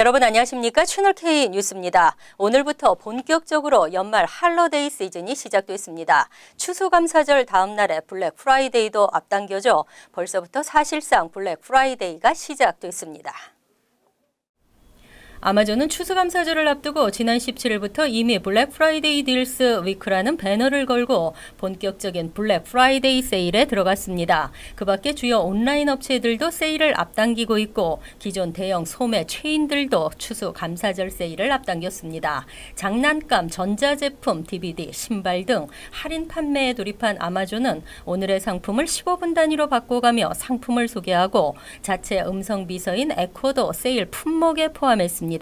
여러분 안녕하십니까? 채널K 뉴스입니다. 오늘부터 본격적으로 연말 할러데이 시즌이 시작됐습니다. 추수감사절 다음 날에 블랙 프라이데이도 앞당겨져 벌써부터 사실상 블랙 프라이데이가 시작됐습니다. 아마존은 추수감사절을 앞두고 지난 17일부터 이미 블랙 프라이데이 딜스 위크라는 배너를 걸고 본격적인 블랙 프라이데이 세일에 들어갔습니다. 그 밖에 주요 온라인 업체들도 세일을 앞당기고 있고 기존 대형 소매 체인들도 추수감사절 세일을 앞당겼습니다. 장난감, 전자제품, DVD, 신발 등 할인 판매에 돌입한 아마존은 오늘의 상품을 15분 단위로 바꿔가며 상품을 소개하고 자체 음성 비서인 에코도 세일 품목에 포함했습니다.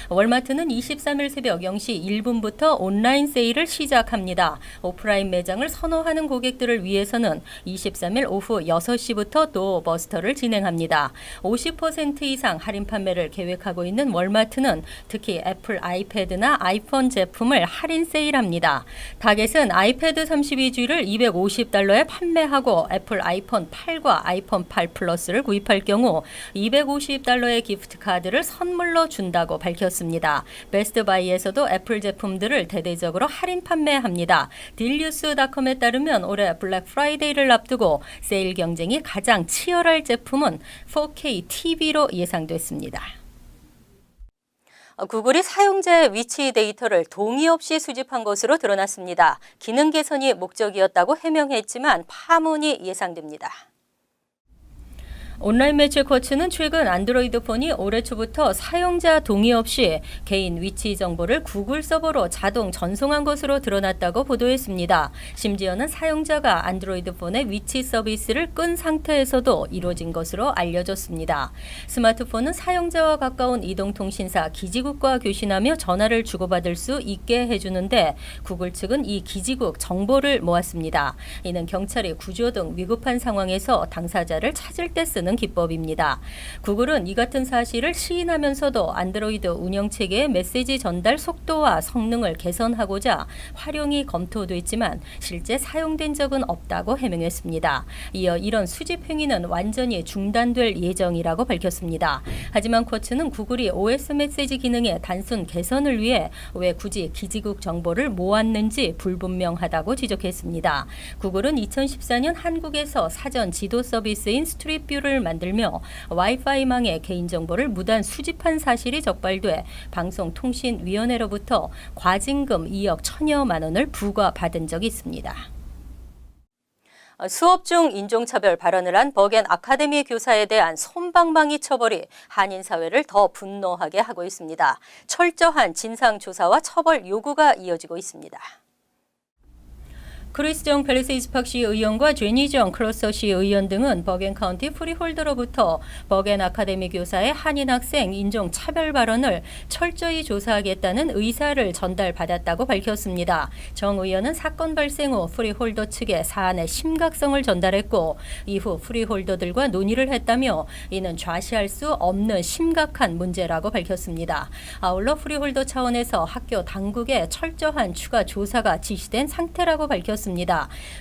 월마트는 23일 새벽 0시 1분부터 온라인 세일을 시작합니다. 오프라인 매장을 선호하는 고객들을 위해서는 23일 오후 6시부터 도어버스터를 진행합니다. 50% 이상 할인 판매를 계획하고 있는 월마트는 특히 애플 아이패드나 아이폰 제품을 할인 세일합니다. 타겟은 아이패드 32G를 $250에 판매하고 애플 아이폰 8과 아이폰 8 플러스를 구입할 경우 $250의 기프트 카드를 선물로 준다고 밝혔습니다. 베스트바이에서도 애플 제품들을 대대적으로 할인 판매합니다. 딜뉴스닷컴에 따르면 올해 블랙 프라이데이를 앞두고 세일 경쟁이 가장 치열할 제품은 4K TV로 예상됐습니다. 구글이 사용자의 위치 데이터를 동의 없이 수집한 것으로 드러났습니다. 기능 개선이 목적이었다고 해명했지만 파문이 예상됩니다. 온라인 매체 쿼츠는 최근 안드로이드 폰이 올해 초부터 사용자 동의 없이 개인 위치 정보를 구글 서버로 자동 전송한 것으로 드러났다고 보도했습니다. 심지어는 사용자가 안드로이드 폰의 위치 서비스를 끈 상태에서도 이루어진 것으로 알려졌습니다. 스마트폰은 사용자와 가까운 이동통신사 기지국과 교신하며 전화를 주고받을 수 있게 해주는데 구글 측은 이 기지국 정보를 모았습니다. 이는 경찰이 구조 등 위급한 상황에서 당사자를 찾을 때 쓰는 기법입니다. 구글은 이 같은 사실을 시인하면서도 안드로이드 운영체계의 메시지 전달 속도와 성능을 개선하고자 활용이 검토됐지만 실제 사용된 적은 없다고 해명했습니다. 이어 이런 수집 행위는 완전히 중단될 예정이라고 밝혔습니다. 하지만 쿼츠는 구글이 OS 메시지 기능의 단순 개선을 위해 왜 굳이 기지국 정보를 모았는지 불분명하다고 지적했습니다. 구글은 2014년 한국에서 사전 지도 서비스인 스트릿뷰를 만들며 와이파이망의 개인정보를 무단 수집한 사실이 적발돼 방송통신위원회로부터 과징금 2억 1천여만 원을 부과받은 적이 있습니다. 수업 중 인종차별 발언을 한 버겐 아카데미 교사에 대한 솜방망이 처벌이 한인 사회를 더 분노하게 하고 있습니다. 철저한 진상조사와 처벌 요구가 이어지고 있습니다. 크리스정 팰리세이즈 팍시 의원과 제니정 클러서시 의원 등은 버겐 카운티 프리홀더로부터 버겐 아카데미 교사의 한인 학생 인종 차별 발언을 철저히 조사하겠다는 의사를 전달받았다고 밝혔습니다. 정 의원은 사건 발생 후 프리홀더 측에 사안의 심각성을 전달했고 이후 프리홀더들과 논의를 했다며 이는 좌시할 수 없는 심각한 문제라고 밝혔습니다. 아울러 프리홀더 차원에서 학교 당국에 철저한 추가 조사가 지시된 상태라고 밝혔습니다.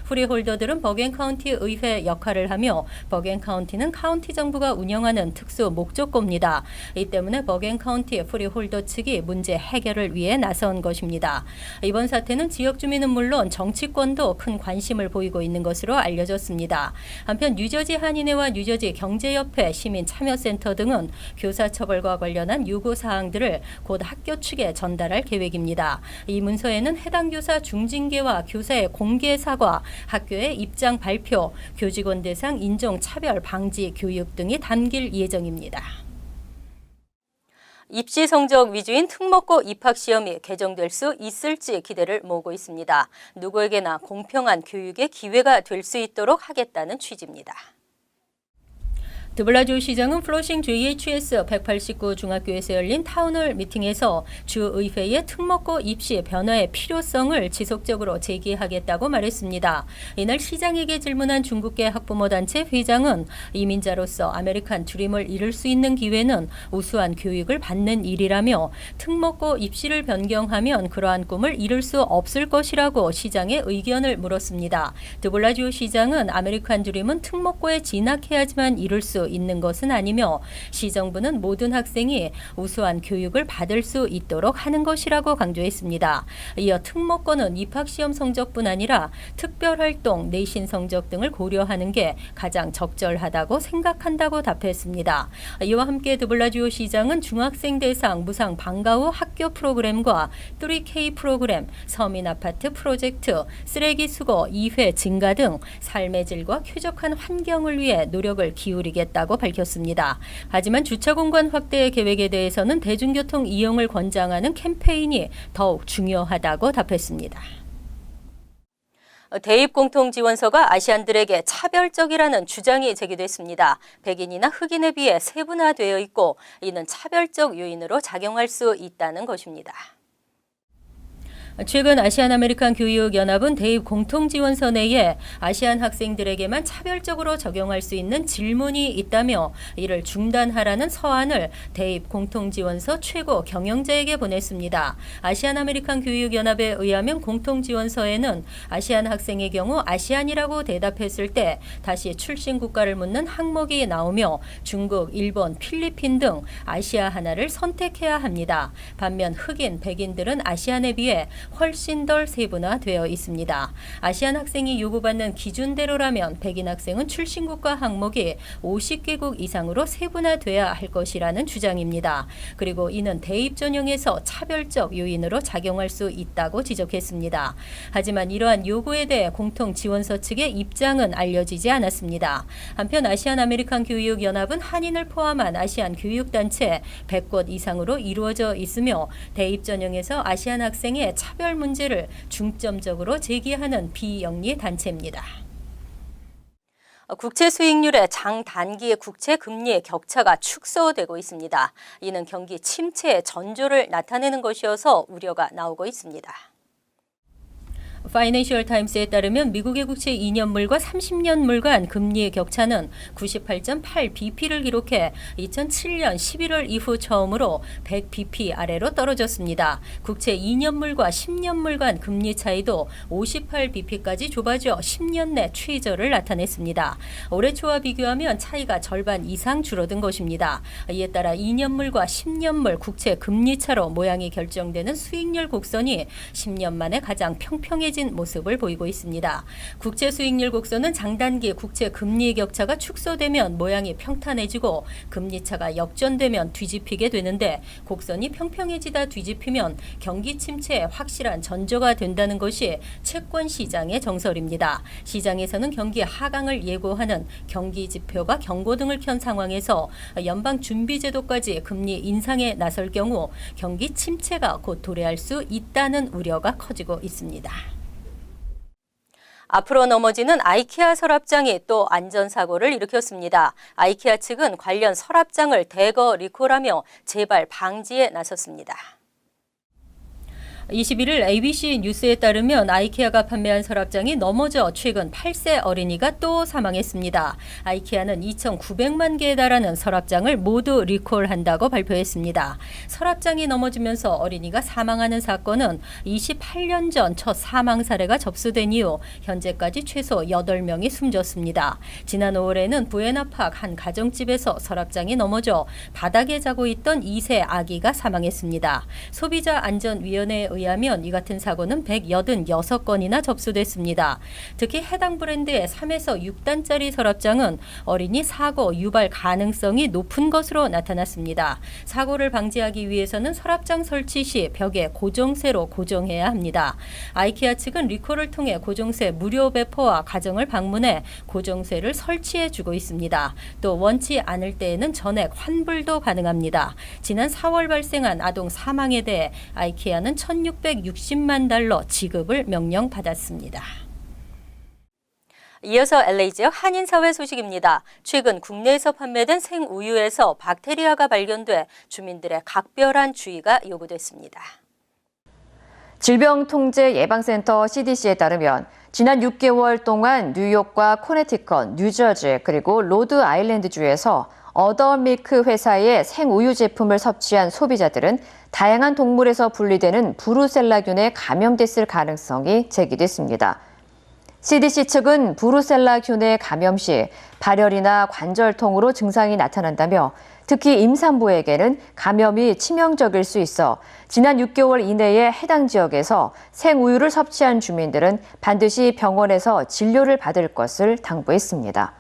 프리홀더들은 버겐 카운티 의회 역할을 하며 버겐 카운티는 카운티 정부가 운영하는 특수 목적고입니다. 이 때문에 버겐 카운티 프리홀더 측이 문제 해결을 위해 나선 것입니다. 이번 사태는 지역 주민은 물론 정치권도 큰 관심을 보이고 있는 것으로 알려졌습니다. 한편 뉴저지 한인회와 뉴저지 경제협회 시민참여센터 등은 교사 처벌과 관련한 요구사항들을 곧 학교 측에 전달할 계획입니다. 이 문서에는 해당 교사 중징계와 교사의 공개 사과, 학교의 입장 발표, 교직원 대상 인종차별 방지 교육 등이 담길 예정입니다. 입시 성적 위주인 특목고 입학시험이 개정될 수 있을지 기대를 모으고 있습니다. 누구에게나 공평한 교육의 기회가 될 수 있도록 하겠다는 취지입니다. 드블라주 시장은 플러싱 JHS 189 중학교에서 열린 타운홀 미팅에서 주의회의 특목고 입시 변화의 필요성을 지속적으로 제기하겠다고 말했습니다. 이날 시장에게 질문한 중국계 학부모 단체 회장은 이민자로서 아메리칸 드림을 이룰 수 있는 기회는 우수한 교육을 받는 일이라며 특목고 입시를 변경하면 그러한 꿈을 이룰 수 없을 것이라고 시장의 의견을 물었습니다. 드블라주 시장은 아메리칸 드림은 특목고에 진학해야지만 이룰 수 수 있는 것은 아니며 시정부는 모든 학생이 우수한 교육을 받을 수 있도록 하는 것이라고 강조했습니다. 이어 특목고는 입학시험 성적뿐 아니라 특별활동, 내신 성적 등을 고려하는 게 가장 적절하다고 생각한다고 답했습니다. 이와 함께 드블라지오 시장은 중학생 대상 무상 방과 후 학교 프로그램과 3K 프로그램, 서민아파트 프로젝트, 쓰레기 수거 2회 증가 등 삶의 질과 쾌적한 환경을 위해 노력을 기울이겠다고 밝혔습니다. 하지만 주차 공간 확대 계획에 대해서는 대중교통 이용을 권장하는 캠페인이 더욱 중요하다고 답했습니다. 대입 공통지원서가 아시안들에게 차별적이라는 주장이 제기됐습니다. 백인이나 흑인에 비해 세분화되어 있고 이는 차별적 요인으로 작용할 수 있다는 것입니다. 최근 아시안 아메리칸 교육연합은 대입 공통지원서 내에 아시안 학생들에게만 차별적으로 적용할 수 있는 질문이 있다며 이를 중단하라는 서한을 대입 공통지원서 최고 경영자에게 보냈습니다. 아시안 아메리칸 교육연합에 의하면 공통지원서에는 아시안 학생의 경우 아시안이라고 대답했을 때 다시 출신 국가를 묻는 항목이 나오며 중국, 일본, 필리핀 등 아시아 하나를 선택해야 합니다. 반면 흑인, 백인들은 아시안에 비해 훨씬 덜 세분화되어 있습니다. 아시안 학생이 요구받는 기준대로라면 백인 학생은 출신국가 항목이 50개국 이상으로 세분화돼야 할 것이라는 주장입니다. 그리고 이는 대입 전형에서 차별적 요인으로 작용할 수 있다고 지적했습니다. 하지만 이러한 요구에 대해 공통지원서 측의 입장은 알려지지 않았습니다. 한편 아시안 아메리칸 교육연합은 한인을 포함한 아시안 교육단체 100곳 이상으로 이루어져 있으며 대입 전형에서 아시안 학생의 차별 문제를 중점적으로 제기하는 비영리 단체입니다. 국채 수익률의 장단기의 국채 금리의 격차가 축소되고 있습니다. 이는 경기 침체의 전조를 나타내는 것이어서 우려가 나오고 있습니다. 파이낸셜 타임스에 따르면 미국의 국채 2년물과 30년물 간 금리의 격차는 98.8bp를 기록해 2007년 11월 이후 처음으로 100bp 아래로 떨어졌습니다. 국채 2년물과 10년물 간 금리 차이도 58bp까지 좁아져 10년 내 최저를 나타냈습니다. 올해 초와 비교하면 차이가 절반 이상 줄어든 것입니다. 이에 따라 2년물과 10년물 국채 금리 차로 모양이 결정되는 수익률 곡선이 10년 만에 가장 평평해진 모습을 보이고 있습니다. 국채 수익률 곡선은 장단기 국채 금리 격차가 축소되면 모양이 평탄해지고 금리 차가 역전되면 뒤집히게 되는데 곡선이 평평해지다 뒤집히면 경기 침체에 확실한 전조가 된다는 것이 채권 시장의 정설입니다. 시장에서는 경기 하강을 예고하는 경기 지표가 경고등을 켠 상황에서 연방 준비제도까지 금리 인상에 나설 경우 경기 침체가 곧 도래할 수 있다는 우려가 커지고 있습니다. 앞으로 넘어지는 아이케아 서랍장이 또 안전사고를 일으켰습니다. 아이케아 측은 관련 서랍장을 대거 리콜하며 재발 방지에 나섰습니다. 21일 ABC 뉴스에 따르면 아이케아가 판매한 서랍장이 넘어져 최근 8세 어린이가 또 사망했습니다. 아이케아는 2,900만 개에 달하는 서랍장을 모두 리콜한다고 발표했습니다. 서랍장이 넘어지면서 어린이가 사망하는 사건은 28년 전 첫 사망 사례가 접수된 이후 현재까지 최소 8명이 숨졌습니다. 지난 5월에는 부에나팍 한 가정집에서 서랍장이 넘어져 바닥에 자고 있던 2세 아기가 사망했습니다. 소비자안전위원회에 의하면 이 같은 사고는 186건이나 접수됐습니다. 특히 해당 브랜드의 3에서 6단짜리 서랍장은 어린이 사고 유발 가능성이 높은 것으로 나타났습니다. 사고를 방지하기 위해서는 서랍장 설치 시 벽에 고정쇠로 고정해야 합니다. 아이케아 측은 리콜을 통해 고정쇠 무료 배포와 가정을 방문해 고정쇠를 설치해 주고 있습니다. 또 원치 않을 때에는 전액 환불도 가능합니다. 지난 4월 발생한 아동 사망에 대해 아이케아는 1,660만 달러 지급을 명령받았습니다. 이어서 LA 지역 한인사회 소식입니다. 최근 국내에서 판매된 생우유에서 박테리아가 발견돼 주민들의 각별한 주의가 요구됐습니다. 질병통제예방센터 CDC에 따르면 지난 6개월 동안 뉴욕과 코네티컷, 뉴저지 그리고 로드아일랜드주에서 어더밀크 회사의 생우유 제품을 섭취한 소비자들은 다양한 동물에서 분리되는 브루셀라균에 감염됐을 가능성이 제기됐습니다. CDC 측은 브루셀라균에 감염 시 발열이나 관절통으로 증상이 나타난다며 특히 임산부에게는 감염이 치명적일 수 있어 지난 6개월 이내에 해당 지역에서 생우유를 섭취한 주민들은 반드시 병원에서 진료를 받을 것을 당부했습니다.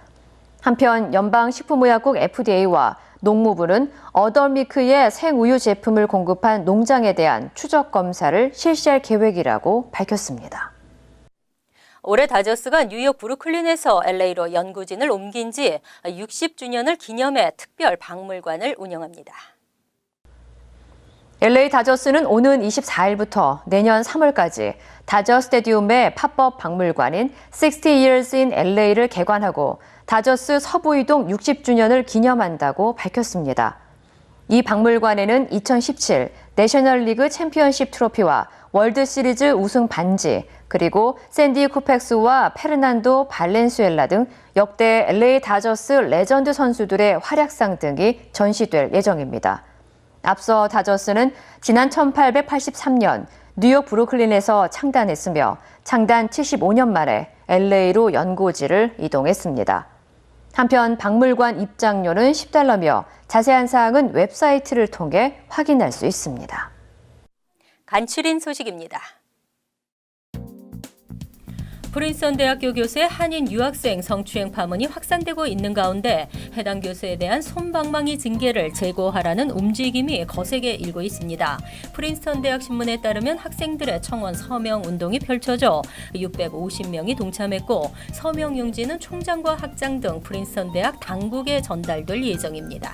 한편 연방식품의약국 FDA와 농무부는 어덜미크의 생우유 제품을 공급한 농장에 대한 추적 검사를 실시할 계획이라고 밝혔습니다. 올해 다저스가 뉴욕 브루클린에서 LA로 연구진을 옮긴 지 60주년을 기념해 특별 박물관을 운영합니다. LA 다저스는 오는 24일부터 내년 3월까지 다저 스테디움의 팝업 박물관인 60 Years in LA를 개관하고 다저스 서부 이동 60주년을 기념한다고 밝혔습니다. 이 박물관에는 2017 내셔널리그 챔피언십 트로피와 월드시리즈 우승 반지, 그리고 샌디 쿠펙스와 페르난도 발렌수엘라 등 역대 LA 다저스 레전드 선수들의 활약상 등이 전시될 예정입니다. 앞서 다저스는 지난 1883년 뉴욕 브루클린에서 창단했으며 창단 75년 만에 LA로 연고지를 이동했습니다. 한편 박물관 입장료는 $10며 자세한 사항은 웹사이트를 통해 확인할 수 있습니다. 간추린 소식입니다. 프린스턴 대학교 교수의 한인 유학생 성추행 파문이 확산되고 있는 가운데 해당 교수에 대한 솜방망이 징계를 제고하라는 움직임이 거세게 일고 있습니다. 프린스턴 대학 신문에 따르면 학생들의 청원 서명 운동이 펼쳐져 650명이 동참했고 서명 용지는 총장과 학장 등 프린스턴 대학 당국에 전달될 예정입니다.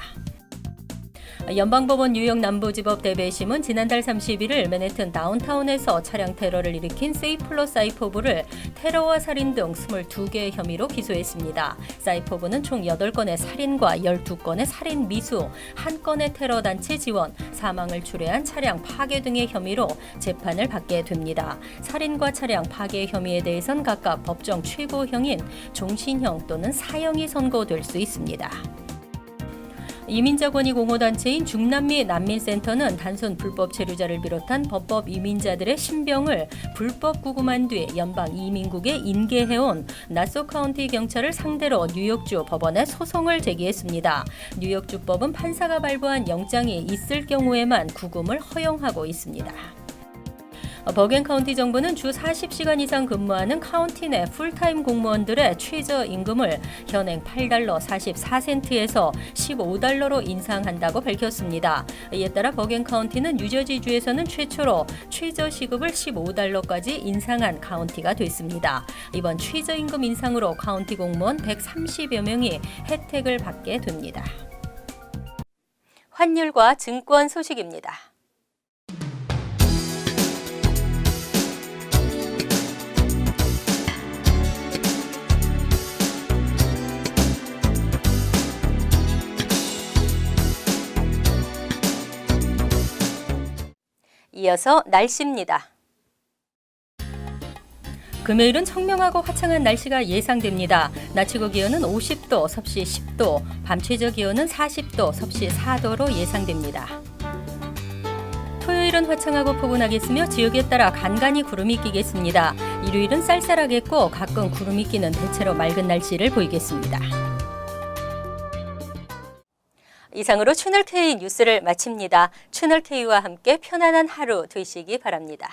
연방법원 뉴욕 남부지법 대배심은 지난달 31일 맨해튼 다운타운에서 차량 테러를 일으킨 세이플러 사이포브를 테러와 살인 등 22개의 혐의로 기소했습니다. 사이포브는 총 8건의 살인과 12건의 살인 미수, 1건의 테러 단체 지원, 사망을 초래한 차량 파괴 등의 혐의로 재판을 받게 됩니다. 살인과 차량 파괴 혐의에 대해선 각각 법정 최고형인 종신형 또는 사형이 선고될 수 있습니다. 이민자 권익 옹호단체인 중남미 난민센터는 단순 불법 체류자를 비롯한 법법 이민자들의 신병을 불법 구금한 뒤 연방 이민국에 인계해온 나소 카운티 경찰을 상대로 뉴욕주 법원에 소송을 제기했습니다. 뉴욕주 법은 판사가 발부한 영장이 있을 경우에만 구금을 허용하고 있습니다. 버겐 카운티 정부는 주 40시간 이상 근무하는 카운티 내 풀타임 공무원들의 최저 임금을 현행 $8.44에서 $15로 인상한다고 밝혔습니다. 이에 따라 버겐 카운티는 뉴저지주에서는 최초로 최저 시급을 $15까지 인상한 카운티가 됐습니다. 이번 최저 임금 인상으로 카운티 공무원 130여 명이 혜택을 받게 됩니다. 환율과 증권 소식입니다. 이어서 날씨입니다. 금요일은 청명하고 화창한 날씨가 예상됩니다. 낮 최고 기온은 50도, 섭씨 10도, 밤 최저 기온은 40도, 섭씨 4도로 예상됩니다. 토요일은 화창하고 포근하겠으며 지역에 따라 간간히 구름이 끼겠습니다. 일요일은 쌀쌀하겠고 가끔 구름이 끼는 대체로 맑은 날씨를 보이겠습니다. 이상으로 채널K 뉴스를 마칩니다. 채널K와 함께 편안한 하루 되시기 바랍니다.